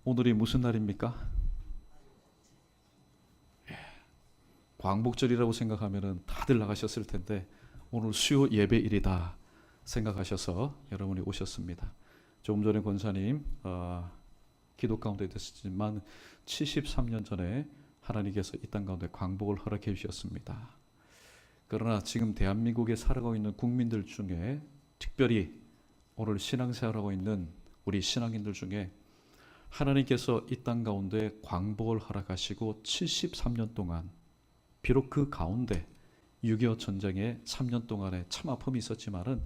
오늘이 무슨 날입니까? 광복절이라고 생각하면 다들 나가셨을 텐데 오늘 수요 예배일이다 생각하셔서 여러분이 오셨습니다. 조금 전에 권사님 기도 가운데 있었지만 73년 전에 하나님께서 이 땅 가운데 광복을 허락해 주셨습니다. 그러나 지금 대한민국에 살아가고 있는 국민들 중에 특별히 오늘 신앙생활하고 있는 우리 신앙인들 중에 하나님께서 이 땅 가운데 광복을 허락하시고 73년 동안, 비록 그 가운데 6.25 전쟁에 3년 동안에 참 아픔이 있었지만은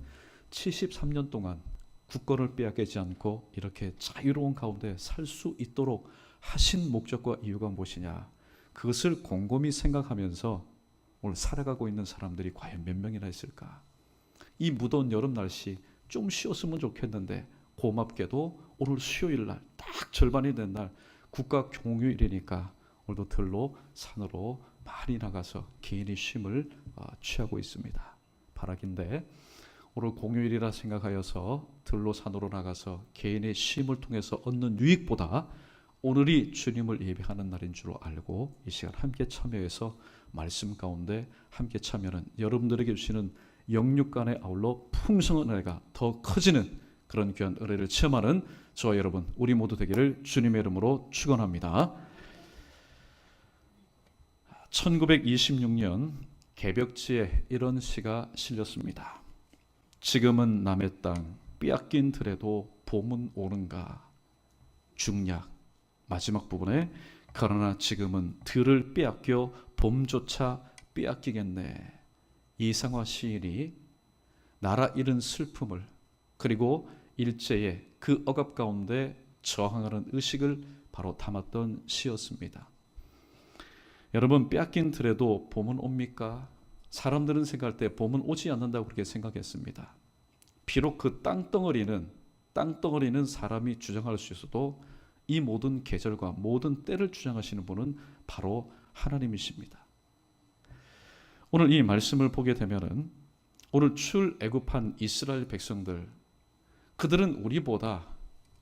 73년 동안 국권을 빼앗기지 않고 이렇게 자유로운 가운데 살 수 있도록 하신 목적과 이유가 무엇이냐, 그것을 곰곰이 생각하면서 오늘 살아가고 있는 사람들이 과연 몇 명이나 있을까. 이 무더운 여름 날씨 좀 쉬었으면 좋겠는데 고맙게도 오늘 수요일날 딱 절반이 된 날 국가 공휴일이니까 오늘도 들로 산으로 많이 나가서 개인의 쉼을 취하고 있습니다. 바라긴데 오늘 공휴일이라 생각하여서 들로 산으로 나가서 개인의 쉼을 통해서 얻는 유익보다 오늘이 주님을 예배하는 날인 줄 알고 이 시간 함께 참여해서 말씀 가운데 함께 참여하는 여러분들에게 주시는 영육간의 아울러 풍성한 은혜가 더 커지는 그런 귀한 은혜를 체험하는 저와 여러분 우리 모두 되기를 주님의 이름으로 축원합니다. 1926년 개벽지에 이런 시가 실렸습니다. 지금은 남의 땅 빼앗긴 들에도 봄은 오는가. 중약 마지막 부분에 그러나 지금은 들을 빼앗겨 봄조차 빼앗기겠네. 이상화 시인이 나라 잃은 슬픔을 그리고 일제의 그 억압 가운데 저항하는 의식을 바로 담았던 시였습니다. 여러분, 빼앗긴 들에도 봄은 옵니까? 사람들은 생각할 때 봄은 오지 않는다고 그렇게 생각했습니다. 비록 그 땅덩어리는 사람이 주장할 수 있어도 이 모든 계절과 모든 때를 주장하시는 분은 바로 하나님이십니다. 오늘 이 말씀을 보게 되면은 오늘 출애굽한 이스라엘 백성들, 그들은 우리보다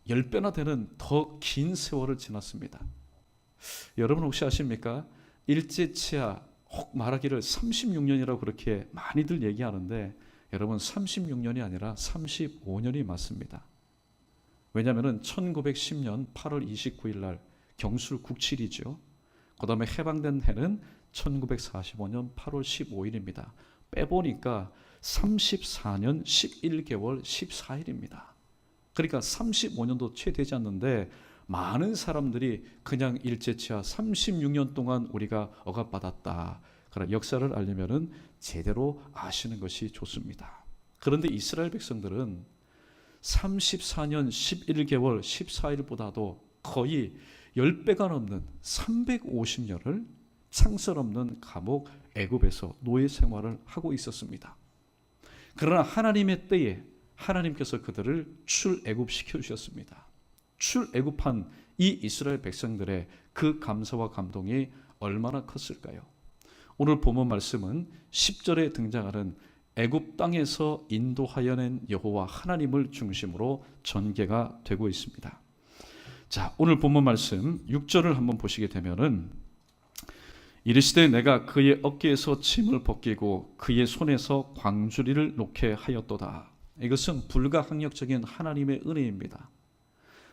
10배나 되는 더 긴 세월을 지났습니다. 여러분 혹시 아십니까? 일제치하 혹 말하기를 36년이라고 그렇게 많이들 얘기하는데 여러분 36년이 아니라 35년이 맞습니다. 왜냐하면 1910년 8월 29일 날 경술 국칠이죠. 그 다음에 해방된 해는 1945년 8월 15일입니다. 빼보니까 34년 11개월 14일입니다. 그러니까 35년도 채 되지 않는데 많은 사람들이 그냥 일제치하 36년 동안 우리가 억압받았다, 그런 역사를 알려면 제대로 아시는 것이 좋습니다. 그런데 이스라엘 백성들은 34년 11개월 14일보다도 거의 10배가 넘는 350년을 창설 없는 감옥 애굽에서 노예 생활을 하고 있었습니다. 그러나 하나님의 때에 하나님께서 그들을 출애굽시켜 주셨습니다. 출애굽한 이 이스라엘 백성들의 그 감사와 감동이 얼마나 컸을까요? 오늘 본문 말씀은 10절에 등장하는 애굽 땅에서 인도하여 낸 여호와 하나님을 중심으로 전개가 되고 있습니다. 자, 오늘 본문 말씀 6절을 한번 보시게 되면은 이르시되 내가 그의 어깨에서 짐을 벗기고 그의 손에서 광주리를 놓게 하였도다. 이것은 불가항력적인 하나님의 은혜입니다.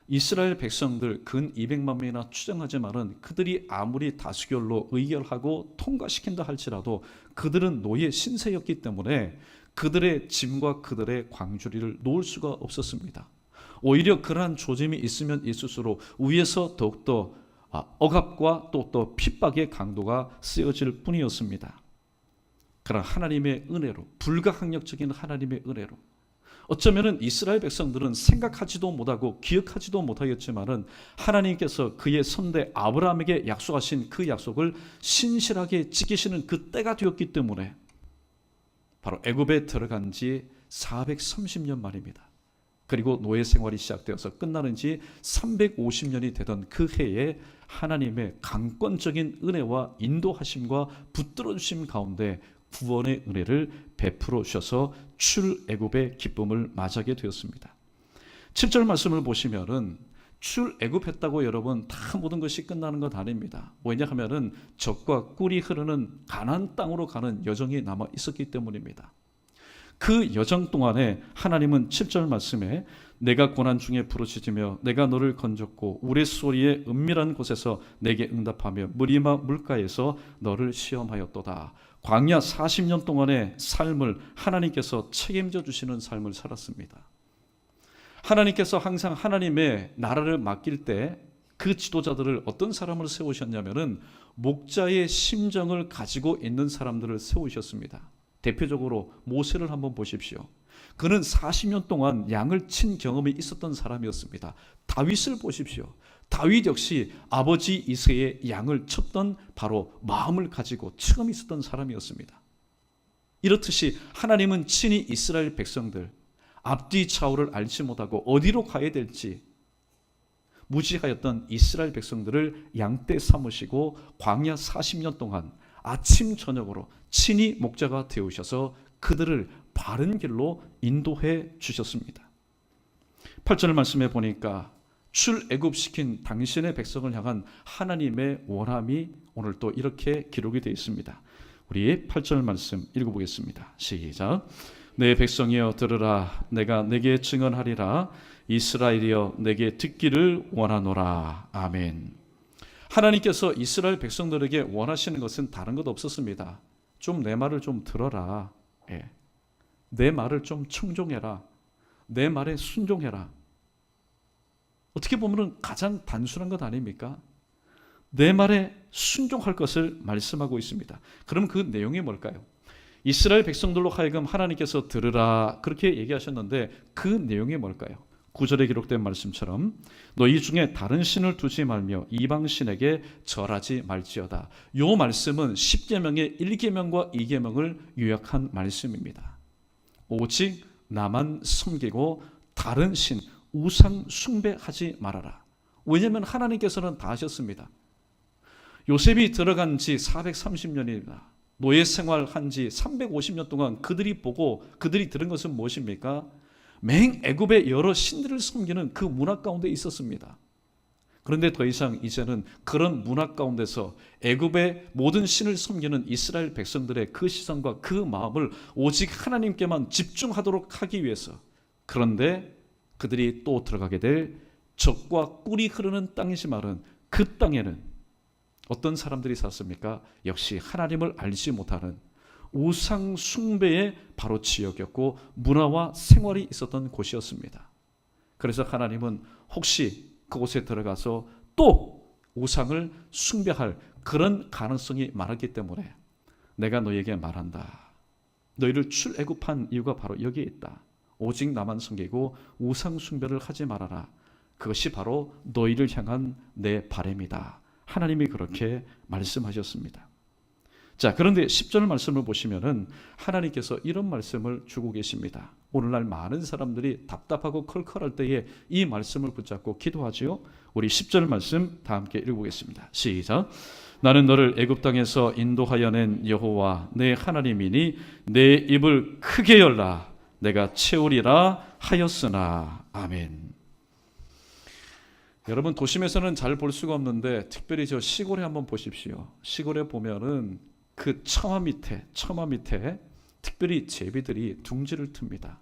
이스라엘 백성들 근 200만 명이나 추정하지만은 그들이 아무리 다수결로 의결하고 통과시킨다 할지라도 그들은 노예 신세였기 때문에 그들의 짐과 그들의 광주리를 놓을 수가 없었습니다. 오히려 그러한 조짐이 있으면 있을수록 위에서 더욱더 억압과 또 핍박의 강도가 쓰여질 뿐이었습니다. 그러나 하나님의 은혜로, 불가항력적인 하나님의 은혜로, 어쩌면 이스라엘 백성들은 생각하지도 못하고 기억하지도 못하였지만은 하나님께서 그의 선대 아브라함에게 약속하신 그 약속을 신실하게 지키시는 그 때가 되었기 때문에 바로 애굽에 들어간 지 430년 만입니다. 그리고 노예 생활이 시작되어서 끝나는 지 350년이 되던 그 해에 하나님의 강권적인 은혜와 인도하심과 붙들어 주심 가운데 구원의 은혜를 베풀어 주셔서 출애굽의 기쁨을 맞이하게 되었습니다. 7절 말씀을 보시면은 출애굽했다고 여러분 다 모든 것이 끝나는 것 아닙니다. 왜냐하면은 젖과 꿀이 흐르는 가나안 땅으로 가는 여정이 남아 있었기 때문입니다. 그 여정 동안에 하나님은 7절 말씀에 내가 고난 중에 부르짖으며 내가 너를 건졌고 우레소리의 은밀한 곳에서 내게 응답하며 무리마 물가에서 너를 시험하였도다. 광야 40년 동안의 삶을 하나님께서 책임져 주시는 삶을 살았습니다. 하나님께서 항상 하나님의 나라를 맡길 때 그 지도자들을 어떤 사람을 세우셨냐면은 목자의 심정을 가지고 있는 사람들을 세우셨습니다. 대표적으로 모세를 한번 보십시오. 그는 40년 동안 양을 친 경험이 있었던 사람이었습니다. 다윗을 보십시오. 다윗 역시 아버지 이새의 양을 쳤던 바로 마음을 가지고 처음 있었던 사람이었습니다. 이렇듯이 하나님은 친히 이스라엘 백성들 앞뒤 좌우를 알지 못하고 어디로 가야 될지 무지하였던 이스라엘 백성들을 양떼 삼으시고 광야 40년 동안 아침 저녁으로 친히 목자가 되우셔서 그들을 바른 길로 인도해 주셨습니다. 8절 말씀에 보니까 출애굽시킨 당신의 백성을 향한 하나님의 원함이 오늘 또 이렇게 기록이 되어 있습니다. 우리 8절 말씀 읽어보겠습니다. 시작. 내 백성이여 들으라. 내가 내게 증언하리라. 이스라엘이여 내게 듣기를 원하노라. 아멘. 하나님께서 이스라엘 백성들에게 원하시는 것은 다른 것 없었습니다. 좀 내 말을 좀 들어라. 내 말을 좀 청종해라. 내 말에 순종해라. 어떻게 보면 가장 단순한 것 아닙니까? 내 말에 순종할 것을 말씀하고 있습니다. 그럼 그 내용이 뭘까요? 이스라엘 백성들로 하여금 하나님께서 들으라 그렇게 얘기하셨는데 그 내용이 뭘까요? 9절에 기록된 말씀처럼 너희 중에 다른 신을 두지 말며 이방 신에게 절하지 말지어다. 이 말씀은 10계명의 1계명과 2계명을 요약한 말씀입니다. 오직 나만 섬기고 다른 신 우상 숭배하지 말아라. 왜냐하면 하나님께서는 다 하셨습니다. 요셉이 들어간 지 430년입니다. 노예 생활한 지 350년 동안 그들이 보고 그들이 들은 것은 무엇입니까? 맹애굽의 여러 신들을 섬기는 그 문화 가운데 있었습니다. 그런데 더 이상 이제는 그런 문화 가운데서 애굽의 모든 신을 섬기는 이스라엘 백성들의 그 시선과 그 마음을 오직 하나님께만 집중하도록 하기 위해서, 그런데 그들이 또 들어가게 될 젖과 꿀이 흐르는 땅이지만은 그 땅에는 어떤 사람들이 살았습니까? 역시 하나님을 알지 못하는 우상 숭배의 바로 지역이었고 문화와 생활이 있었던 곳이었습니다. 그래서 하나님은 혹시 그곳에 들어가서 또 우상을 숭배할 그런 가능성이 많았기 때문에 내가 너에게 말한다. 너희를 출애굽한 이유가 바로 여기에 있다. 오직 나만 섬기고 우상 숭배를 하지 말아라. 그것이 바로 너희를 향한 내 바람이다. 하나님이 그렇게 말씀하셨습니다. 자, 그런데 10절 말씀을 보시면은 하나님께서 이런 말씀을 주고 계십니다. 오늘날 많은 사람들이 답답하고 컬컬할 때에 이 말씀을 붙잡고 기도하지요. 우리 10절 말씀 다 함께 읽어보겠습니다. 시작. 나는 너를 애굽 땅에서 인도하여 낸 여호와 내 하나님이니 내 입을 크게 열라. 내가 채우리라 하였으나. 아멘. 여러분 도심에서는 잘 볼 수가 없는데 특별히 저 시골에 한번 보십시오. 시골에 보면은 그 처마 밑에 특별히 제비들이 둥지를 틉니다.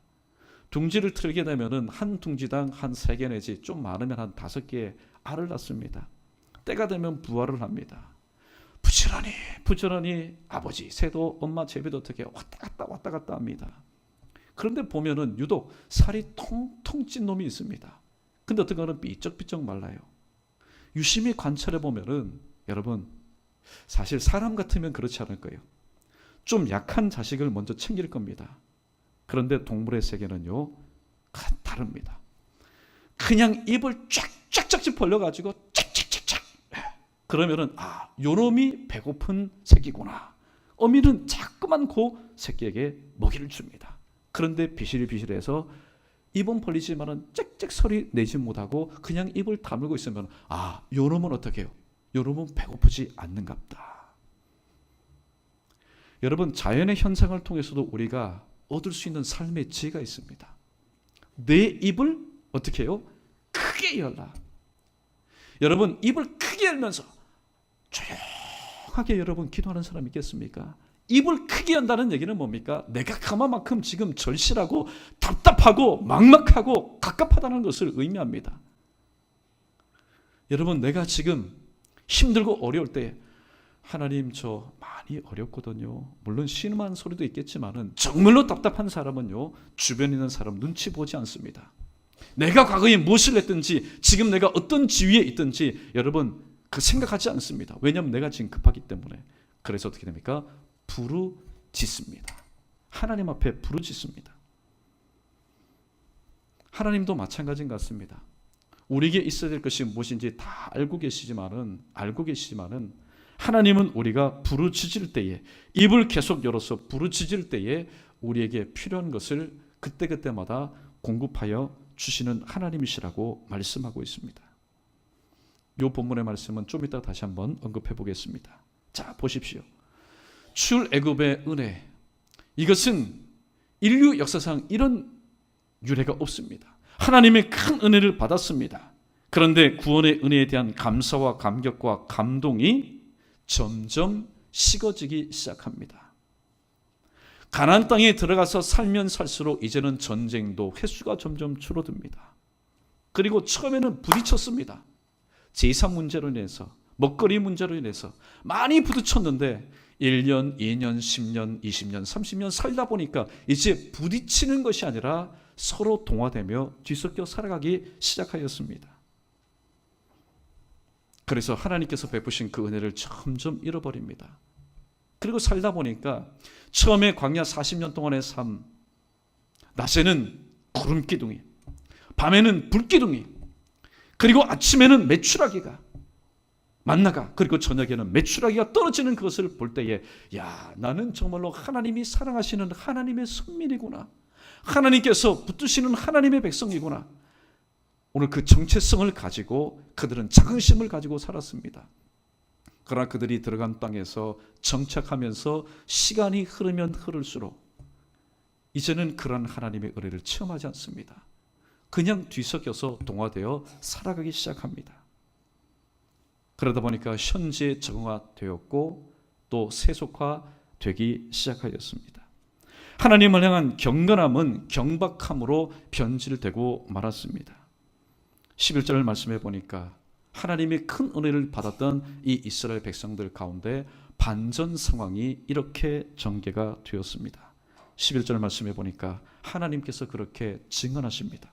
둥지를 틀게 되면은 한 둥지당 한 3개 내지 좀 많으면 한 5개의 알을 낳습니다. 때가 되면 부화를 합니다. 부지런히 아버지 새도 엄마 제비도 어떻게 왔다 갔다 합니다. 그런데 보면은 유독 살이 통통 찐 놈이 있습니다. 근데 어떤 거는 삐쩍삐쩍 말라요. 유심히 관찰해 보면은 여러분 사실 사람 같으면 그렇지 않을 거예요. 좀 약한 자식을 먼저 챙길 겁니다. 그런데 동물의 세계는요 다릅니다. 그냥 입을 쫙쫙쫙 벌려가지고 쫙쫙쫙쫙 그러면은 요놈이 배고픈 새끼구나. 어미는 자꾸만 그 새끼에게 먹이를 줍니다. 그런데 비실비실해서 입은 벌리지만은 짹짹 소리 내지 못하고 그냥 입을 다물고 있으면 요놈은 어떻게 해요? 요놈은 배고프지 않는갑다. 여러분 자연의 현상을 통해서도 우리가 얻을 수 있는 삶의 지혜가 있습니다. 내 입을 어떻게 해요? 크게 열라. 여러분 입을 크게 열면서 조용하게 여러분 기도하는 사람 있겠습니까? 입을 크게 연다는 얘기는 뭡니까? 내가 그만큼 지금 절실하고 답답하고 막막하고 갑갑하다는 것을 의미합니다. 여러분, 내가 지금 힘들고 어려울 때 하나님 저 많이 어렵거든요. 물론 신음한 소리도 있겠지만은 정말로 답답한 사람은요, 주변에 있는 사람 눈치 보지 않습니다. 내가 과거에 무엇을 했든지 지금 내가 어떤 지위에 있든지 여러분 그 생각하지 않습니다. 왜냐하면 내가 지금 급하기 때문에. 그래서 어떻게 됩니까? 부르짖습니다. 하나님 앞에 부르짖습니다. 하나님도 마찬가지인 것 같습니다. 우리에게 있어야 될 것이 무엇인지 다 알고 계시지만은 하나님은 우리가 부르짖을 때에, 입을 계속 열어서 부르짖을 때에 우리에게 필요한 것을 그때그때마다 공급하여 주시는 하나님이시라고 말씀하고 있습니다. 이 본문의 말씀은 좀 이따 다시 한번 언급해 보겠습니다. 자, 보십시오. 출애굽의 은혜, 이것은 인류 역사상 이런 유례가 없습니다. 하나님의 큰 은혜를 받았습니다. 그런데 구원의 은혜에 대한 감사와 감격과 감동이 점점 식어지기 시작합니다. 가나안 땅에 들어가서 살면 살수록 이제는 전쟁도 횟수가 점점 줄어듭니다. 그리고 처음에는 부딪혔습니다. 재산 문제로 인해서, 먹거리 문제로 인해서 많이 부딪혔는데 1년, 2년, 10년, 20년, 30년 살다 보니까 이제 부딪히는 것이 아니라 서로 동화되며 뒤섞여 살아가기 시작하였습니다. 그래서 하나님께서 베푸신 그 은혜를 점점 잃어버립니다. 그리고 살다 보니까 처음에 광야 40년 동안의 삶, 낮에는 구름기둥이, 밤에는 불기둥이, 그리고 아침에는 메추라기가, 만나가, 그리고 저녁에는 메추라기가 떨어지는 그것을 볼 때에 야, 나는 정말로 하나님이 사랑하시는 하나님의 선민이구나, 하나님께서 붙드시는 하나님의 백성이구나. 오늘 그 정체성을 가지고 그들은 자긍심을 가지고 살았습니다. 그러나 그들이 들어간 땅에서 정착하면서 시간이 흐르면 흐를수록 이제는 그런 하나님의 은혜를 체험하지 않습니다. 그냥 뒤섞여서 동화되어 살아가기 시작합니다. 그러다 보니까 현재에 적응화되었고 또 세속화되기 시작하였습니다. 하나님을 향한 경건함은 경박함으로 변질되고 말았습니다. 11절을 말씀해 보니까 하나님의 큰 은혜를 받았던 이 이스라엘 백성들 가운데 반전 상황이 이렇게 전개가 되었습니다. 11절 말씀해 보니까 하나님께서 그렇게 증언하십니다.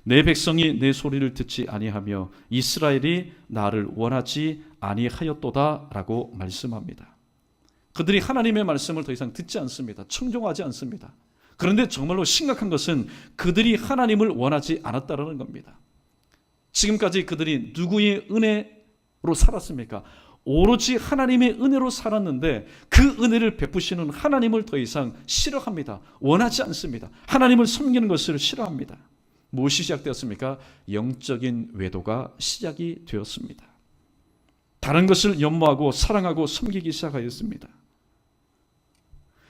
내 백성이 내 소리를 듣지 아니하며 이스라엘이 나를 원하지 아니하였도다 라고 말씀합니다. 그들이 하나님의 말씀을 더 이상 듣지 않습니다. 청종하지 않습니다. 그런데 정말로 심각한 것은 그들이 하나님을 원하지 않았다는 겁니다. 지금까지 그들이 누구의 은혜로 살았습니까? 오로지 하나님의 은혜로 살았는데 그 은혜를 베푸시는 하나님을 더 이상 싫어합니다. 원하지 않습니다. 하나님을 섬기는 것을 싫어합니다. 무엇이 시작되었습니까? 영적인 외도가 시작이 되었습니다. 다른 것을 연모하고 사랑하고 섬기기 시작하였습니다.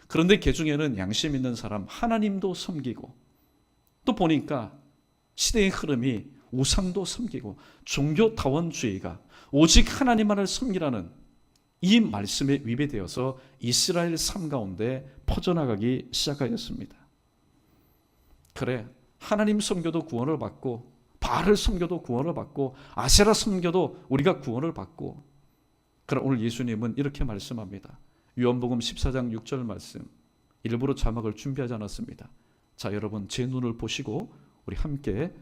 그런데 그 중에는 양심 있는 사람 하나님도 섬기고 또 보니까 시대의 흐름이 우상도 섬기고 종교타원주의가 오직 하나님만을 섬기라는 이 말씀에 위배되어서 이스라엘 삶 가운데 퍼져나가기 시작하였습니다. 그래, 하나님 섬겨도 구원을 받고 바알을 섬겨도 구원을 받고 아세라 섬겨도 우리가 구원을 받고, 그러나 오늘 예수님은 이렇게 말씀합니다. 요한복음 14장 6절 말씀, 일부러 자막을 준비하지 않았습니다. 자, 여러분 제 눈을 보시고 우리 함께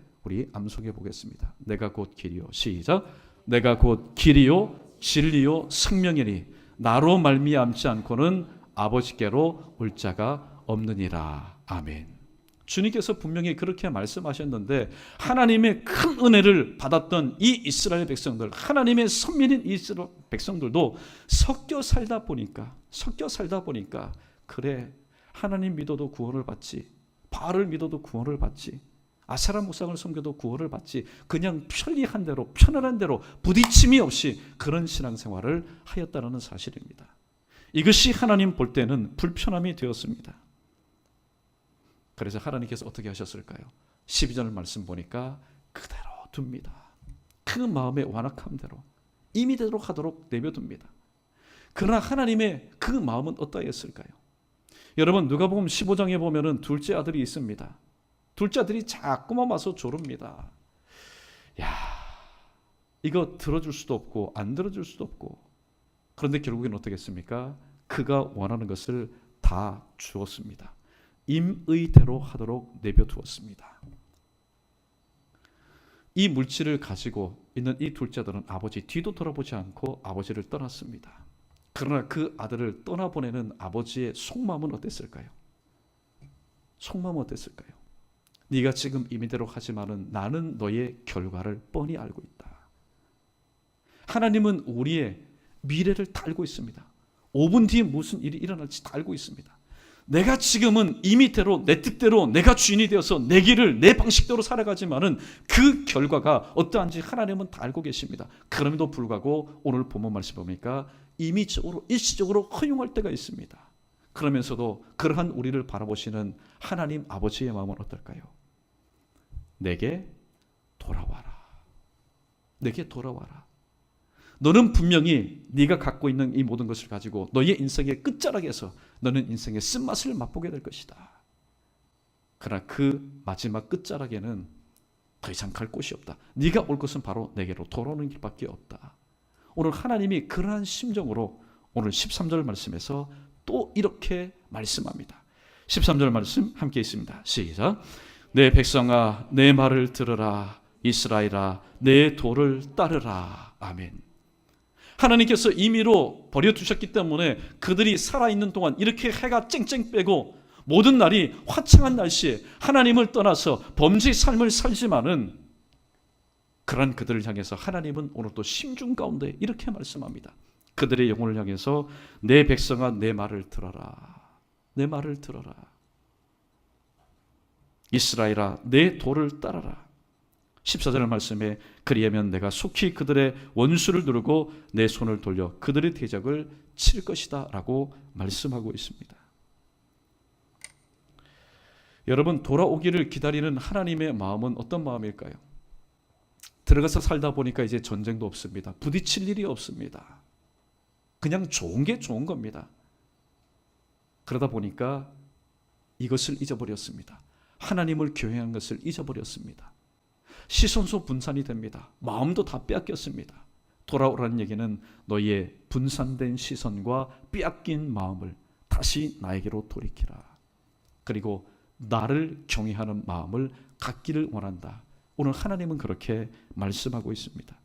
암송해 보겠습니다. 내가 곧 길이요, 시작. 내가 곧 길이요 진리요 생명이니 나로 말미암지 않고는 아버지께로 올 자가 없느니라. 아멘. 주님께서 분명히 그렇게 말씀하셨는데 하나님의 큰 은혜를 받았던 이 이스라엘 백성들, 하나님의 선민인 이스라엘 백성들도 섞여 살다 보니까 그래, 하나님 믿어도 구원을 받지, 바알을 믿어도 구원을 받지, 아세라 무상을 섬겨도 구원을 받지, 그냥 편리한 대로 편안한 대로 부딪힘이 없이 그런 신앙생활을 하였다는 사실입니다. 이것이 하나님 볼 때는 불편함이 되었습니다. 그래서 하나님께서 어떻게 하셨을까요? 12절 말씀 보니까 그대로 둡니다. 그 마음의 완악함대로 임의대로 하도록 내버려둡니다. 그러나 하나님의 그 마음은 어떠했을까요? 여러분 누가복음 15장에 보면은 둘째 아들이 있습니다. 둘째 아들이 자꾸만 와서 조릅니다. 야, 이거 들어줄 수도 없고 안 들어줄 수도 없고, 그런데 결국엔 어떻게 했습니까? 그가 원하는 것을 다 주었습니다. 임의대로 하도록 내버려두었습니다. 이 물질을 가지고 있는 이 둘째 아들은 아버지 뒤도 돌아보지 않고 아버지를 떠났습니다. 그러나 그 아들을 떠나보내는 아버지의 속마음은 어땠을까요? 속마음은 어땠을까요? 네가 지금 임의대로 하지만은 나는 너의 결과를 뻔히 알고 있다. 하나님은 우리의 미래를 다 알고 있습니다. 5분 뒤에 무슨 일이 일어날지 다 알고 있습니다. 내가 지금은 임의대로 내 뜻대로 내가 주인이 되어서 내 길을 내 방식대로 살아가지만은 그 결과가 어떠한지 하나님은 다 알고 계십니다. 그럼에도 불구하고 오늘 본문 말씀 보니까 임의적으로 일시적으로 허용할 때가 있습니다. 그러면서도 그러한 우리를 바라보시는 하나님 아버지의 마음은 어떨까요? 내게 돌아와라. 내게 돌아와라. 너는 분명히 네가 갖고 있는 이 모든 것을 가지고 너의 인생의 끝자락에서 너는 인생의 쓴맛을 맛보게 될 것이다. 그러나 그 마지막 끝자락에는 더 이상 갈 곳이 없다. 네가 올 것은 바로 내게로 돌아오는 길밖에 없다. 오늘 하나님이 그러한 심정으로 오늘 13절 말씀에서 또 이렇게 말씀합니다. 13절 말씀 함께 있습니다. 시작. 내 백성아 내 말을 들으라. 이스라엘아 내 도를 따르라. 아멘. 하나님께서 임의로 버려두셨기 때문에 그들이 살아있는 동안 이렇게 해가 쨍쨍 빼고 모든 날이 화창한 날씨에 하나님을 떠나서 범죄의 삶을 살지만은 그런 그들을 향해서 하나님은 오늘 또 심중 가운데 이렇게 말씀합니다. 그들의 영혼을 향해서 내 백성아 내 말을 들어라. 내 말을 들어라. 이스라엘아 내 도를 따라라. 14절 말씀에 그리하면 내가 속히 그들의 원수를 누르고 내 손을 돌려 그들의 대적을 칠 것이다 라고 말씀하고 있습니다. 여러분 돌아오기를 기다리는 하나님의 마음은 어떤 마음일까요? 들어가서 살다 보니까 이제 전쟁도 없습니다. 부딪힐 일이 없습니다. 그냥 좋은 게 좋은 겁니다. 그러다 보니까 이것을 잊어버렸습니다. 하나님을 교회한 것을 잊어버렸습니다. 시선소 분산이 됩니다. 마음도 다 빼앗겼습니다. 돌아오라는 얘기는 너희의 분산된 시선과 빼앗긴 마음을 다시 나에게로 돌이키라. 그리고 나를 경외하는 마음을 갖기를 원한다. 오늘 하나님은 그렇게 말씀하고 있습니다.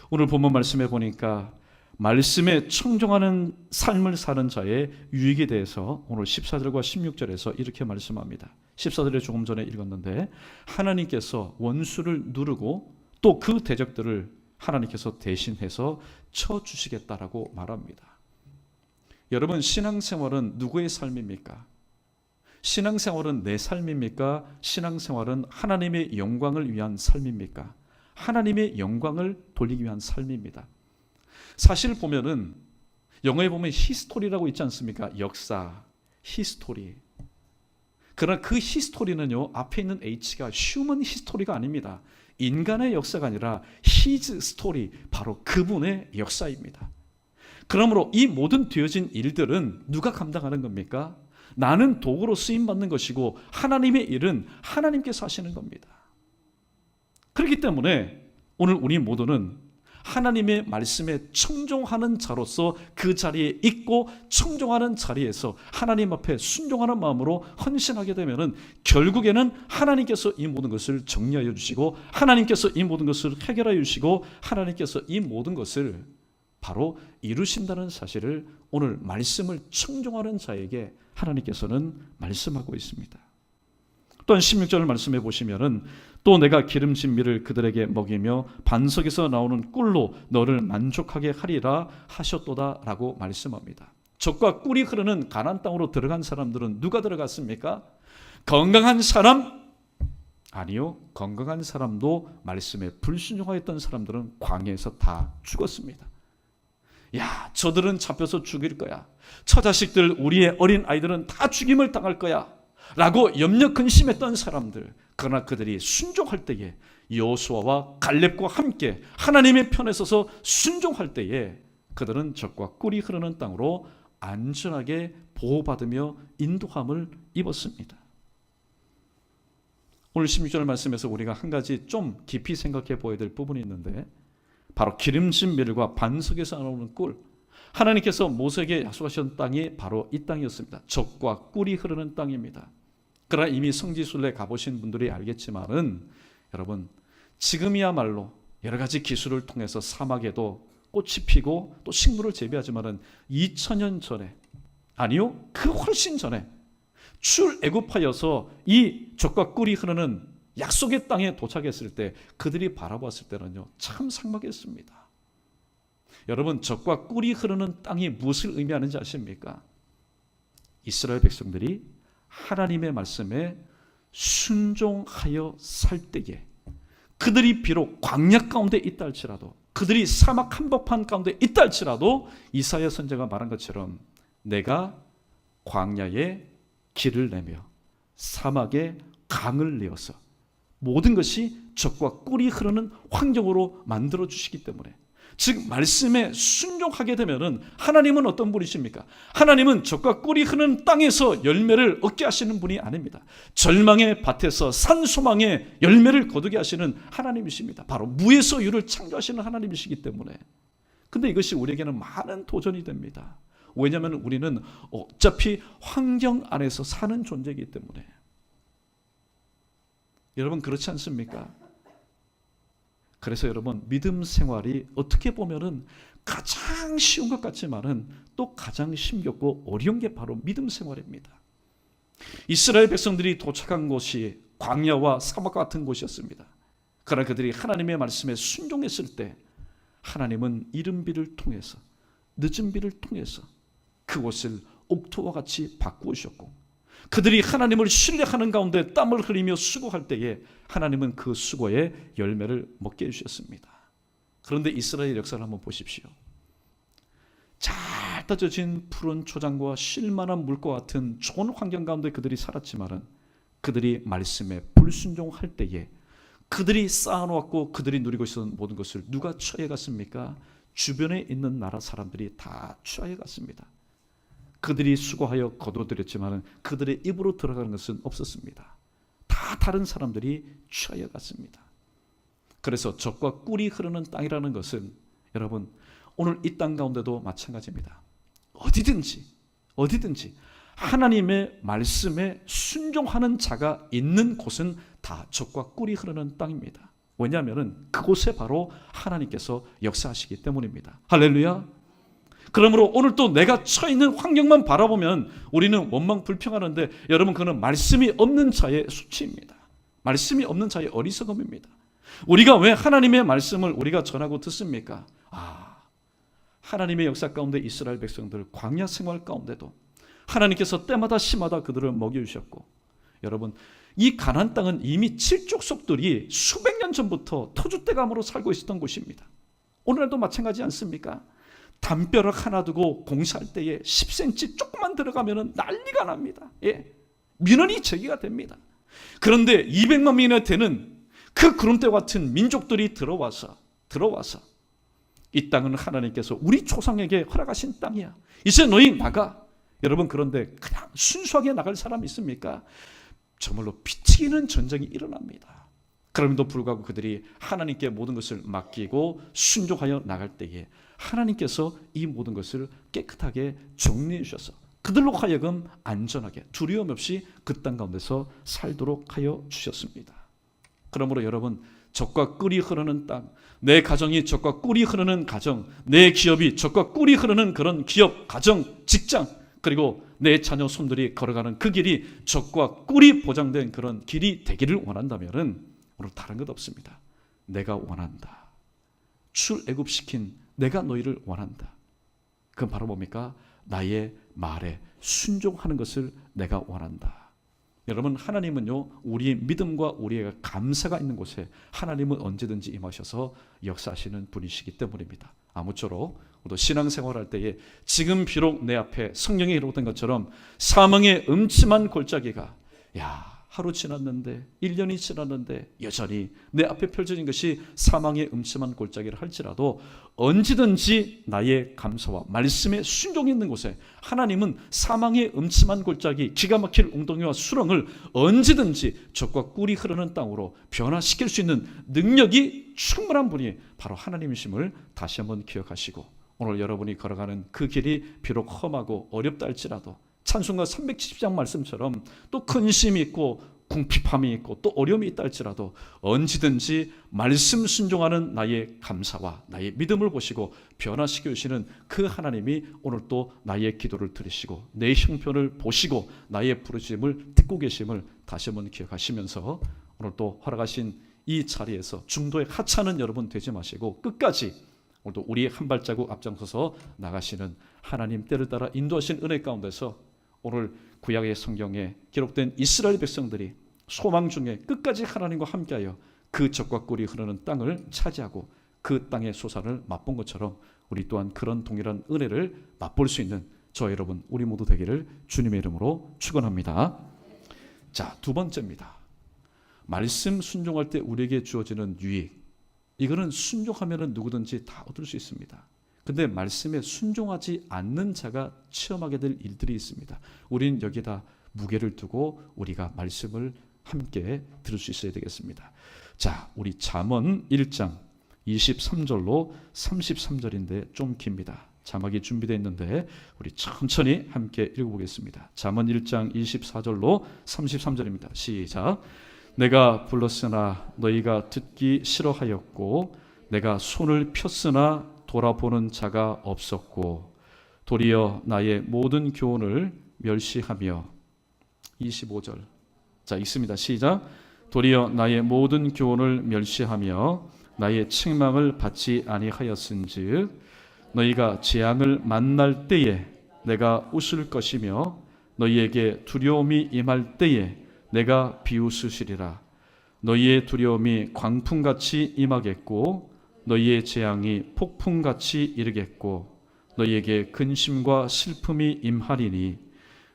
오늘 본문 말씀해 보니까 말씀에 청종하는 삶을 사는 자의 유익에 대해서 오늘 14절과 16절에서 이렇게 말씀합니다. 14절에 조금 전에 읽었는데 하나님께서 원수를 누르고 또 그 대적들을 하나님께서 대신해서 쳐주시겠다라고 말합니다. 여러분 신앙생활은 누구의 삶입니까? 신앙생활은 내 삶입니까? 신앙생활은 하나님의 영광을 위한 삶입니까? 하나님의 영광을 돌리기 위한 삶입니다. 사실 보면은 영어에 보면 히스토리라고 있지 않습니까? 역사, 히스토리. 그러나 그 히스토리는요 앞에 있는 H가 휴먼 히스토리가 아닙니다. 인간의 역사가 아니라 히즈 스토리, 바로 그분의 역사입니다. 그러므로 이 모든 되어진 일들은 누가 감당하는 겁니까? 나는 도구로 쓰임받는 것이고 하나님의 일은 하나님께서 하시는 겁니다. 그렇기 때문에 오늘 우리 모두는 하나님의 말씀에 청종하는 자로서 그 자리에 있고 청종하는 자리에서 하나님 앞에 순종하는 마음으로 헌신하게 되면은 결국에는 하나님께서 이 모든 것을 정리하여 주시고 하나님께서 이 모든 것을 해결하여 주시고 하나님께서 이 모든 것을 바로 이루신다는 사실을 오늘 말씀을 청종하는 자에게 하나님께서는 말씀하고 있습니다. 또한 16절을 말씀해 보시면은 또 내가 기름진 밀을 그들에게 먹이며 반석에서 나오는 꿀로 너를 만족하게 하리라 하셨도다라고 말씀합니다. 젖과 꿀이 흐르는 가나안 땅으로 들어간 사람들은 누가 들어갔습니까? 건강한 사람? 아니요. 건강한 사람도 말씀에 불순종하였던 사람들은 광야에서 다 죽었습니다. 야, 저들은 잡혀서 죽일 거야. 처자식들, 우리의 어린 아이들은 다 죽임을 당할 거야 라고 염려 근심했던 사람들, 그러나 그들이 순종할 때에 여호수아와 갈렙과 함께 하나님의 편에 서서 순종할 때에 그들은 적과 꿀이 흐르는 땅으로 안전하게 보호받으며 인도함을 입었습니다. 오늘 16절 말씀에서 우리가 한 가지 좀 깊이 생각해 보아야 될 부분이 있는데, 바로 기름진 밀과 반석에서 나오는 꿀, 하나님께서 모세에게 약속하신 땅이 바로 이 땅이었습니다. 적과 꿀이 흐르는 땅입니다. 그러나 이미 성지순례 가보신 분들이 알겠지만은, 여러분, 지금이야말로 여러 가지 기술을 통해서 사막에도 꽃이 피고 또 식물을 재배하지만은 2000년 전에, 아니요, 그 훨씬 전에 출애굽하여서 이 적과 꿀이 흐르는 약속의 땅에 도착했을 때 그들이 바라보았을 때는요, 참 삭막했습니다. 여러분, 적과 꿀이 흐르는 땅이 무엇을 의미하는지 아십니까? 이스라엘 백성들이 하나님의 말씀에 순종하여 살 때에, 그들이 비록 광야 가운데 있다 할지라도, 그들이 사막 한복판 가운데 있다 할지라도, 이사야 선지자가 말한 것처럼 내가 광야에 길을 내며 사막에 강을 내어서 모든 것이 적과 꿀이 흐르는 환경으로 만들어 주시기 때문에, 즉 말씀에 순종하게 되면은 하나님은 어떤 분이십니까? 하나님은 적과 꿀이 흐르는 땅에서 열매를 얻게 하시는 분이 아닙니다. 절망의 밭에서 산소망의 열매를 거두게 하시는 하나님이십니다. 바로 무에서 유를 창조하시는 하나님이시기 때문에. 근데 이것이 우리에게는 많은 도전이 됩니다. 왜냐하면 우리는 어차피 환경 안에서 사는 존재이기 때문에. 여러분, 그렇지 않습니까? 그래서 여러분, 믿음 생활이 어떻게 보면은 가장 쉬운 것 같지만은 또 가장 힘겹고 어려운 게 바로 믿음 생활입니다. 이스라엘 백성들이 도착한 곳이 광야와 사막 같은 곳이었습니다. 그러나 그들이 하나님의 말씀에 순종했을 때 하나님은 이른 비를 통해서, 늦은 비를 통해서 그곳을 옥토와 같이 바꾸셨고, 그들이 하나님을 신뢰하는 가운데 땀을 흘리며 수고할 때에 하나님은 그 수고의 열매를 먹게 해주셨습니다. 그런데 이스라엘 역사를 한번 보십시오. 잘 따져진 푸른 초장과 쉴만한 물과 같은 좋은 환경 가운데 그들이 살았지만, 그들이 말씀에 불순종할 때에 그들이 쌓아놓았고 그들이 누리고 있었던 모든 것을 누가 취해갔습니까? 주변에 있는 나라 사람들이 다 취해갔습니다. 그들이 수고하여 거둬들였지만 그들의 입으로 들어가는 것은 없었습니다. 다 다른 사람들이 취하여 갔습니다. 그래서 적과 꿀이 흐르는 땅이라는 것은, 여러분, 오늘 이 땅 가운데도 마찬가지입니다. 어디든지 하나님의 말씀에 순종하는 자가 있는 곳은 다 적과 꿀이 흐르는 땅입니다. 왜냐하면 그곳에 바로 하나님께서 역사하시기 때문입니다. 할렐루야. 그러므로 오늘 또 내가 처해 있는 환경만 바라보면 우리는 원망 불평하는데, 여러분, 그는 말씀이 없는 자의 수치입니다. 말씀이 없는 자의 어리석음입니다. 우리가 왜 하나님의 말씀을 우리가 전하고 듣습니까? 하나님의 역사 가운데 이스라엘 백성들 광야 생활 가운데도 하나님께서 때마다 시마다 그들을 먹여주셨고, 여러분, 이 가나안 땅은 이미 칠족속들이 수백 년 전부터 터줏대감으로 살고 있었던 곳입니다. 오늘날도 마찬가지 않습니까? 담벼락 하나 두고 공사할 때에 10cm 조금만 들어가면 난리가 납니다. 민원이 제기가 됩니다. 그런데 200만 명이나 되는 그 구름대와 같은 민족들이 들어와서 이 땅은 하나님께서 우리 조상에게 허락하신 땅이야, 이제 너희 나가. 여러분, 그런데 그냥 순수하게 나갈 사람이 있습니까? 정말로 피 튀기는 전쟁이 일어납니다. 그럼에도 불구하고 그들이 하나님께 모든 것을 맡기고 순종하여 나갈 때에 하나님께서 이 모든 것을 깨끗하게 정리해 주셔서 그들로 하여금 안전하게 두려움 없이 그 땅 가운데서 살도록 하여 주셨습니다. 그러므로 여러분, 적과 꿀이 흐르는 땅, 내 가정이 적과 꿀이 흐르는 가정, 내 기업이 적과 꿀이 흐르는 그런 기업, 가정, 직장, 그리고 내 자녀 손들이 걸어가는 그 길이 적과 꿀이 보장된 그런 길이 되기를 원한다면 오늘 다른 것 없습니다. 내가 원한다. 출애굽시킨 내가 너희를 원한다. 그건 바로 뭡니까? 나의 말에 순종하는 것을 내가 원한다. 여러분, 하나님은요, 우리의 믿음과 우리의 감사가 있는 곳에 하나님은 언제든지 임하셔서 역사하시는 분이시기 때문입니다. 아무쪼록 또 신앙생활할 때에 지금 비록 내 앞에 성경에 기록된 것처럼 사망의 음침한 골짜기가 하루 지났는데 1년이 지났는데 여전히 내 앞에 펼쳐진 것이 사망의 음침한 골짜기를 할지라도 언제든지 나의 감사와 말씀에 순종이 있는 곳에 하나님은 사망의 음침한 골짜기, 기가 막힐 웅덩이와 수렁을 언제든지 젖과 꿀이 흐르는 땅으로 변화시킬 수 있는 능력이 충분한 분이 바로 하나님이심을 다시 한번 기억하시고, 오늘 여러분이 걸어가는 그 길이 비록 험하고 어렵다 할지라도 찬송가 370장 말씀처럼 또 근심이 있고 궁핍함이 있고 또 어려움이 있다 할지라도 언제든지 말씀 순종하는 나의 감사와 나의 믿음을 보시고 변화시켜 주시는 그 하나님이 오늘 또 나의 기도를 들으시고 내 형편을 보시고 나의 부르짖음을 듣고 계심을 다시 한번 기억하시면서 오늘 또 허락하신 이 자리에서 중도에 하찮은 여러분 되지 마시고 끝까지 오늘도 우리 한 발자국 앞장서서 나가시는 하나님 때를 따라 인도하신 은혜 가운데서 오늘 구약의 성경에 기록된 이스라엘 백성들이 소망 중에 끝까지 하나님과 함께하여 그 젖과 꿀이 흐르는 땅을 차지하고 그 땅의 소산을 맛본 것처럼 우리 또한 그런 동일한 은혜를 맛볼 수 있는 저 여러분 우리 모두 되기를 주님의 이름으로 축원합니다. 자, 두 번째입니다. 말씀 순종할 때 우리에게 주어지는 유익, 이거는 순종하면 누구든지 다 얻을 수 있습니다. 근데 말씀에 순종하지 않는 자가 체험하게 될 일들이 있습니다. 우린 여기다 무게를 두고 우리가 말씀을 함께 들을 수 있어야 되겠습니다. 자, 우리 잠언 1장 23절로 33절인데 좀 깁니다. 자막이 준비되어 있는데 우리 천천히 함께 읽어보겠습니다. 잠언 1장 24절로 33절입니다. 시작. 내가 불렀으나 너희가 듣기 싫어하였고 내가 손을 폈으나 돌아보는 자가 없었고 도리어 나의 모든 교훈을 멸시하며 25절 자 읽습니다. 시작. 도리어 나의 모든 교훈을 멸시하며 나의 책망을 받지 아니하였은즉 너희가 재앙을 만날 때에 내가 웃을 것이며 너희에게 두려움이 임할 때에 내가 비웃으시리라. 너희의 두려움이 광풍같이 임하겠고 너희의 재앙이 폭풍같이 이르겠고 너희에게 근심과 슬픔이 임하리니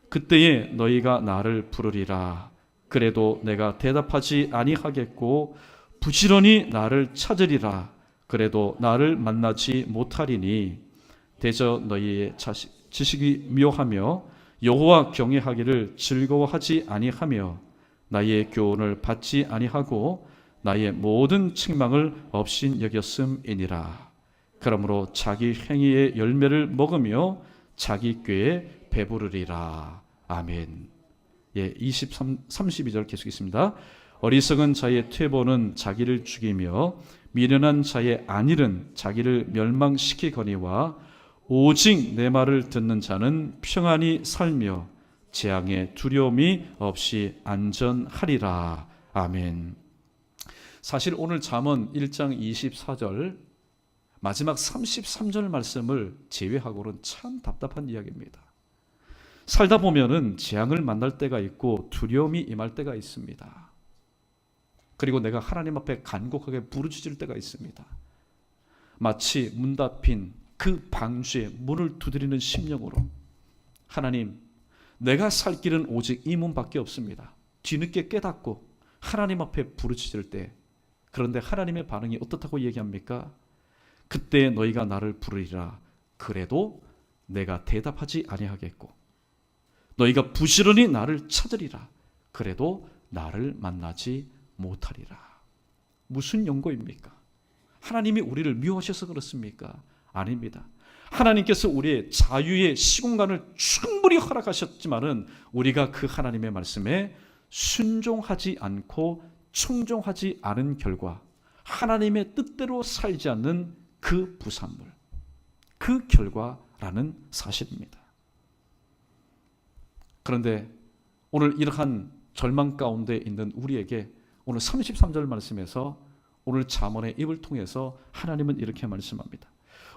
그때에 너희가 나를 부르리라. 그래도 내가 대답하지 아니하겠고 부지런히 나를 찾으리라. 그래도 나를 만나지 못하리니 대저 너희의 지식이 묘하며 여호와 경외하기를 즐거워하지 아니하며 나의 교훈을 받지 아니하고 나의 모든 책망을 없인 여겼음이니라. 그러므로 자기 행위의 열매를 먹으며 자기 꾀에 배부르리라. 아멘. 예, 32절 계속했습니다. 어리석은 자의 퇴보는 자기를 죽이며 미련한 자의 안일은 자기를 멸망시키거니와 오직 내 말을 듣는 자는 평안히 살며 재앙의 두려움이 없이 안전하리라. 아멘. 사실 오늘 잠언 1장 24절 마지막 33절 말씀을 제외하고는 참 답답한 이야기입니다. 살다 보면은 재앙을 만날 때가 있고 두려움이 임할 때가 있습니다. 그리고 내가 하나님 앞에 간곡하게 부르짖을 때가 있습니다. 마치 문 닫힌 그 방주에 문을 두드리는 심령으로 하나님, 내가 살 길은 오직 이 문밖에 없습니다. 뒤늦게 깨닫고 하나님 앞에 부르짖을 때, 그런데 하나님의 반응이 어떻다고 얘기합니까? 그때 너희가 나를 부르리라. 그래도 내가 대답하지 아니하겠고 너희가 부지런히 나를 찾으리라. 그래도 나를 만나지 못하리라. 무슨 연고입니까? 하나님이 우리를 미워하셔서 그렇습니까? 아닙니다. 하나님께서 우리의 자유의 시공간을 충분히 허락하셨지만은 우리가 그 하나님의 말씀에 순종하지 않고 청종하지 않은 결과 하나님의 뜻대로 살지 않는 그 부산물, 그 결과라는 사실입니다. 그런데 오늘 이러한 절망 가운데 있는 우리에게 오늘 33절 말씀에서 오늘 잠언의 입을 통해서 하나님은 이렇게 말씀합니다.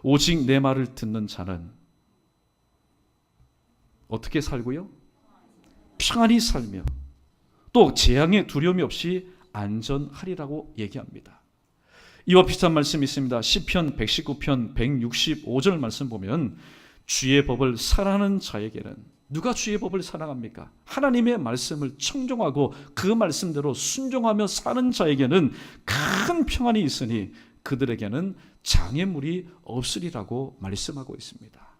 오직 내 말을 듣는 자는 어떻게 살고요? 평안히 살며 또 재앙의 두려움이 없이 안전하리라고 얘기합니다. 이와 비슷한 말씀이 있습니다. 시편 119편 165절 말씀 보면 주의 법을 사랑하는 자에게는 누가 주의 법을 사랑합니까? 하나님의 말씀을 청종하고 그 말씀대로 순종하며 사는 자에게는 큰 평안이 있으니 그들에게는 장애물이 없으리라고 말씀하고 있습니다.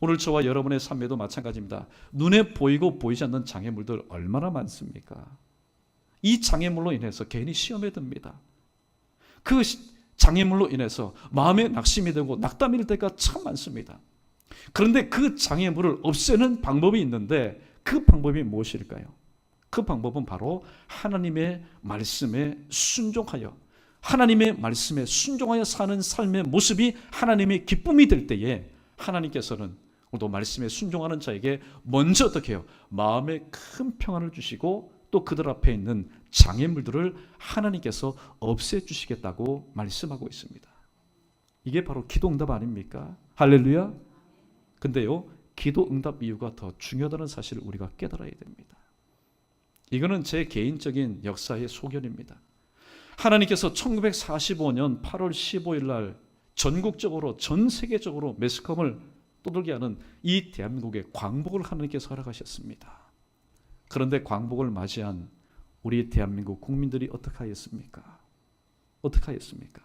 오늘 저와 여러분의 삶에도 마찬가지입니다. 눈에 보이고 보이지 않는 장애물들 얼마나 많습니까? 이 장애물로 인해서 괜히 시험에 듭니다. 그 장애물로 인해서 마음에 낙심이 되고 낙담이 될 때가 참 많습니다. 그런데 그 장애물을 없애는 방법이 있는데 그 방법이 무엇일까요? 그 방법은 바로 하나님의 말씀에 순종하여 하나님의 말씀에 순종하여 사는 삶의 모습이 하나님의 기쁨이 될 때에 하나님께서는 오늘도 말씀에 순종하는 자에게 먼저 어떻게 해요? 마음에 큰 평안을 주시고 또 그들 앞에 있는 장애물들을 하나님께서 없애주시겠다고 말씀하고 있습니다. 이게 바로 기도응답 아닙니까? 할렐루야. 근데요, 기도응답 이유가 더 중요하다는 사실을 우리가 깨달아야 됩니다. 이거는 제 개인적인 역사의 소견입니다. 하나님께서 1945년 8월 15일 날 전국적으로 전 세계적으로 매스컴을 떠돌게 하는 이 대한민국의 광복을 하나님께서 허락하셨습니다. 그런데 광복을 맞이한 우리 대한민국 국민들이 어떻게 하였습니까? 어떻게 하였습니까?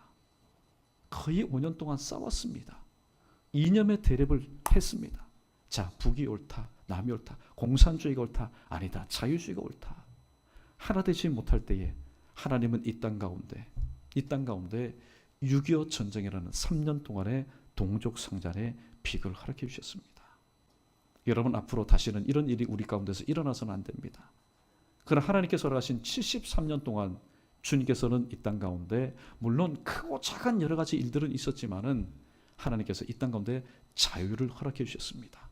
거의 5년 동안 싸웠습니다. 이념의 대립을 했습니다. 자, 북이 옳다, 남이 옳다, 공산주의가 옳다, 아니다, 자유주의가 옳다. 하나 되지 못할 때에 하나님은 이 땅 가운데 6.25 전쟁이라는 3년 동안의 동족 상잔의 비극을 허락해 주셨습니다. 여러분, 앞으로 다시는 이런 일이 우리 가운데서 일어나서는 안 됩니다. 그러나 하나님께서 허락하신 73년 동안 주님께서는 이 땅 가운데 물론 크고 작은 여러 가지 일들은 있었지만은 하나님께서 이 땅 가운데 자유를 허락해 주셨습니다.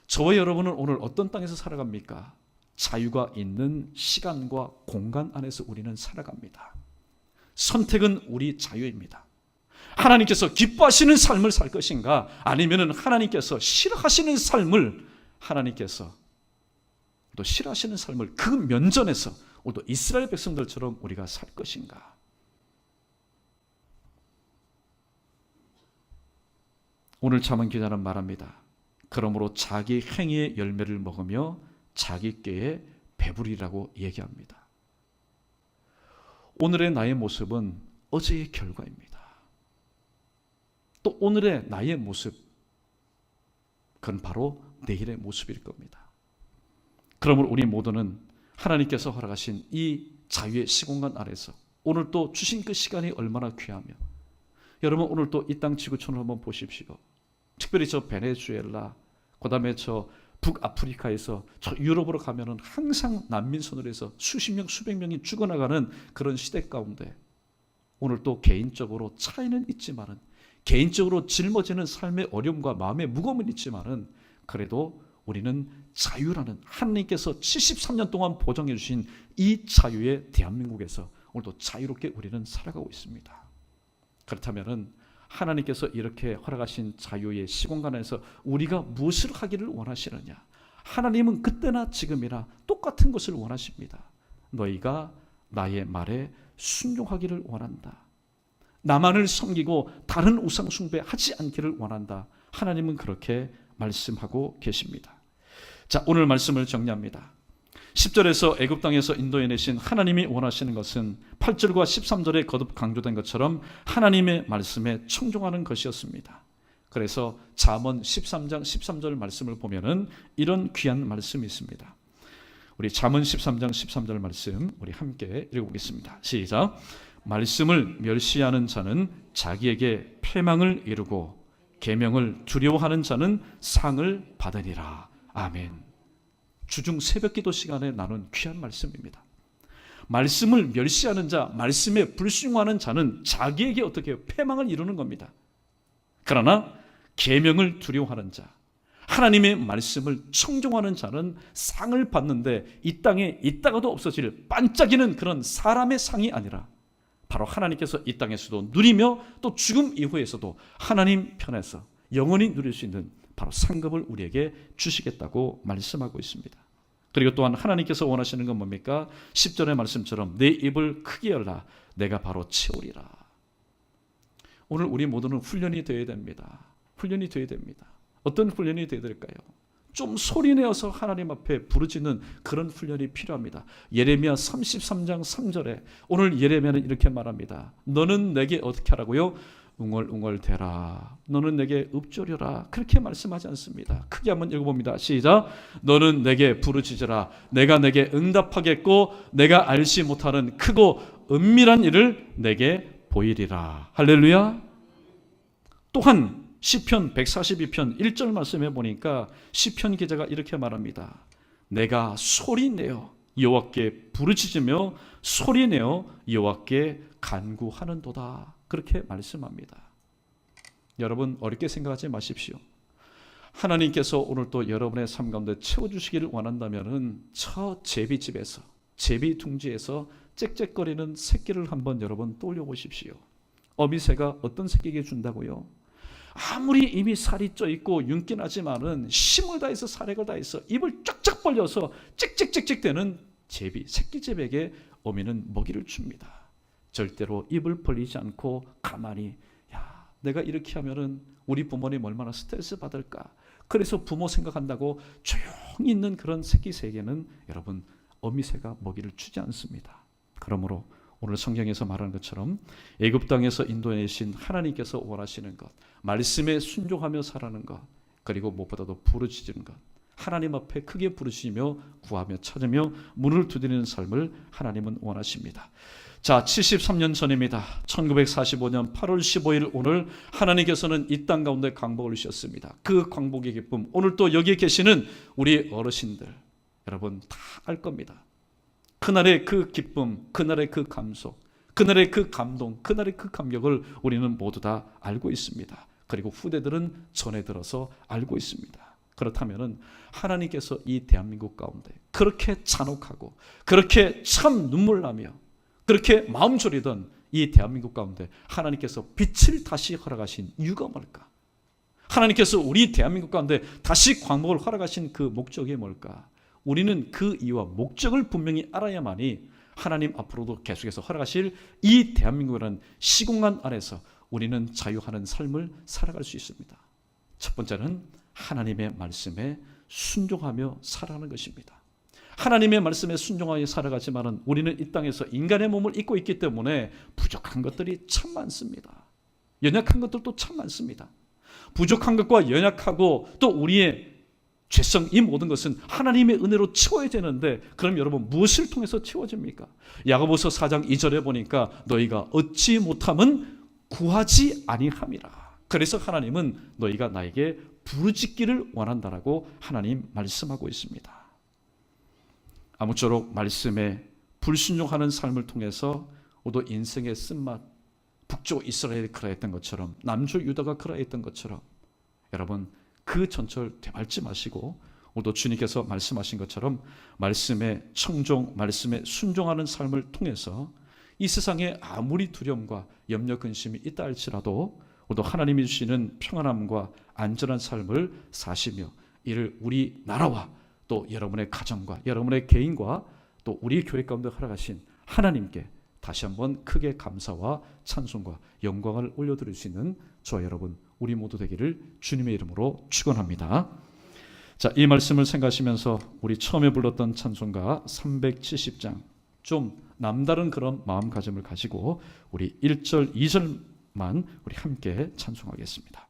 저와 여러분은 오늘 어떤 땅에서 살아갑니까? 자유가 있는 시간과 공간 안에서 우리는 살아갑니다. 선택은 우리 자유입니다. 하나님께서 기뻐하시는 삶을 살 것인가, 아니면은 하나님께서 싫어하시는 삶을 하나님께서 또 싫어하시는 삶을 그 면전에서 또 이스라엘 백성들처럼 우리가 살 것인가. 오늘 잠언 기자는 말합니다. 그러므로 자기 행위의 열매를 먹으며 자기 꾀에 배부리라고 얘기합니다. 오늘의 나의 모습은 어제의 결과입니다. 또 오늘의 나의 모습, 그건 바로 내일의 모습일 겁니다. 그러므로 우리 모두는 하나님께서 허락하신 이 자유의 시공간 아래서 오늘 또 주신 그 시간이 얼마나 귀하며, 여러분 오늘 또 이 땅 지구촌을 한번 보십시오. 특별히 저 베네수엘라, 그 다음에 저 북아프리카에서 저 유럽으로 가면은 항상 난민선으로 해서 수십 명, 수백 명이 죽어나가는 그런 시대 가운데 오늘 또 개인적으로 차이는 있지만은, 개인적으로 짊어지는 삶의 어려움과 마음의 무거움은 있지만은, 그래도 우리는 자유라는 하나님께서 73년 동안 보장해 주신 이 자유의 대한민국에서 오늘도 자유롭게 우리는 살아가고 있습니다. 그렇다면은 하나님께서 이렇게 허락하신 자유의 시공간에서 우리가 무엇을 하기를 원하시느냐? 하나님은 그때나 지금이나 똑같은 것을 원하십니다. 너희가 나의 말에 순종하기를 원한다. 나만을 섬기고 다른 우상 숭배하지 않기를 원한다. 하나님은 그렇게 말씀하고 계십니다. 자, 오늘 말씀을 정리합니다. 10절에서 애굽 땅에서 인도해내신 하나님이 원하시는 것은 8절과 13절에 거듭 강조된 것처럼 하나님의 말씀에 청종하는 것이었습니다. 그래서 잠언 13장 13절 말씀을 보면은 이런 귀한 말씀이 있습니다. 우리 잠언 13장 13절 말씀 우리 함께 읽어보겠습니다. 시작. 말씀을 멸시하는 자는 자기에게 패망을 이루고 계명을 두려워하는 자는 상을 받으리라. 아멘. 주중 새벽기도 시간에 나눈 귀한 말씀입니다. 말씀을 멸시하는 자, 말씀에 불순종하는 자는 자기에게 어떻게 해요? 패망을 이루는 겁니다. 그러나 계명을 두려워하는 자, 하나님의 말씀을 청종하는 자는 상을 받는데 이 땅에 있다가도 없어질 반짝이는 그런 사람의 상이 아니라 바로 하나님께서 이 땅에서도 누리며 또 죽음 이후에서도 하나님 편에서 영원히 누릴 수 있는 바로 상급을 우리에게 주시겠다고 말씀하고 있습니다. 그리고 또한 하나님께서 원하시는 건 뭡니까? 10절의 말씀처럼 내 입을 크게 열라 내가 바로 채우리라. 오늘 우리 모두는 훈련이 되어야 됩니다. 훈련이 되어야 됩니다. 어떤 훈련이 되어야 될까요? 좀 소리내어서 하나님 앞에 부르짖는 그런 훈련이 필요합니다. 예레미야 33장 3절에 오늘 예레미야는 이렇게 말합니다. 너는 내게 어떻게 하라고요? 웅얼웅얼대라. 너는 내게 읊조려라. 그렇게 말씀하지 않습니다. 크게 한번 읽어봅니다. 시작. 너는 내게 부르짖으라. 내가 내게 응답하겠고 내가 알지 못하는 크고 은밀한 일을 내게 보이리라. 할렐루야. 또한 시편 142편 1절 말씀해 보니까 시편 기자가 이렇게 말합니다. 내가 소리내어 여호와께 부르짖으며 소리내어 여호와께 간구하는도다. 그렇게 말씀합니다. 여러분 어렵게 생각하지 마십시오. 하나님께서 오늘 또 여러분의 삶 가운데 채워주시기를 원한다면 저 제비집에서 제비둥지에서 짹짹거리는 새끼를 한번 여러분 떠올려 보십시오. 어미새가 어떤 새끼에게 준다고요? 아무리 이미 살이 쪄 있고 윤기 나지만은 힘을 다해서 사력을 다해서 입을 쫙쫙 벌려서 짹짹짹짹 대는 제비, 새끼제비에게 어미는 먹이를 줍니다. 절대로 입을 벌리지 않고 가만히 내가 이렇게 하면은 우리 부모님 얼마나 스트레스 받을까. 그래서 부모 생각한다고 조용히 있는 그런 새끼새에게는 여러분 어미새가 먹이를 주지 않습니다. 그러므로 오늘 성경에서 말하는 것처럼 애굽 땅에서 인도해내신 하나님께서 원하시는 것, 말씀에 순종하며 살아가는 것, 그리고 무엇보다도 부르짖는 것, 하나님 앞에 크게 부르시며 구하며 찾으며 문을 두드리는 삶을 하나님은 원하십니다. 자, 73년 전입니다. 1945년 8월 15일 오늘 하나님께서는 이 땅 가운데 광복을 주셨습니다. 그 광복의 기쁨, 오늘 또 여기에 계시는 우리 어르신들 여러분 다 알 겁니다. 그날의 그 기쁨, 그날의 그 감속, 그날의 그 감동, 그날의 그 감격을 우리는 모두 다 알고 있습니다. 그리고 후대들은 전해 들어서 알고 있습니다. 그렇다면 하나님께서 이 대한민국 가운데 그렇게 잔혹하고 그렇게 참 눈물 나며 그렇게 마음 졸이던 이 대한민국 가운데 하나님께서 빛을 다시 허락하신 이유가 뭘까? 하나님께서 우리 대한민국 가운데 다시 광복을 허락하신 그 목적이 뭘까? 우리는 그 이유와 목적을 분명히 알아야만이 하나님 앞으로도 계속해서 허락하실 이 대한민국이라는 시공간 안에서 우리는 자유하는 삶을 살아갈 수 있습니다. 첫 번째는 하나님의 말씀에 순종하며 살아가는 것입니다. 하나님의 말씀에 순종하여 살아가지만은 우리는 이 땅에서 인간의 몸을 입고 있기 때문에 부족한 것들이 참 많습니다. 연약한 것들도 참 많습니다. 부족한 것과 연약하고 또 우리의 죄성, 이 모든 것은 하나님의 은혜로 채워야 되는데 그럼 여러분 무엇을 통해서 채워집니까? 야고보서 4장 2절에 보니까 너희가 얻지 못함은 구하지 아니함이라. 그래서 하나님은 너희가 나에게 부르짖기를 원한다라고 하나님 말씀하고 있습니다. 아무쪼록 말씀에 불순종하는 삶을 통해서 모두 인생의 쓴맛, 북쪽 이스라엘이 그러했던 것처럼 남쪽 유다가 그러했던 것처럼 여러분 그 전철 되밟지 마시고 오늘도 주님께서 말씀하신 것처럼 말씀에 청종, 말씀에 순종하는 삶을 통해서 이 세상에 아무리 두려움과 염려, 근심이 있다 할지라도 오늘도 하나님이 주시는 평안함과 안전한 삶을 사시며 이를 우리 나라와 또 여러분의 가정과 여러분의 개인과 또 우리 교회 가운데 허락하신 하나님께 다시 한번 크게 감사와 찬송과 영광을 올려드릴 수 있는 저와 여러분 우리 모두 되기를 주님의 이름으로 축원합니다. 자, 이 말씀을 생각하시면서 우리 처음에 불렀던 찬송가 370장 좀 남다른 그런 마음가짐을 가지고 우리 1절 2절만 우리 함께 찬송하겠습니다.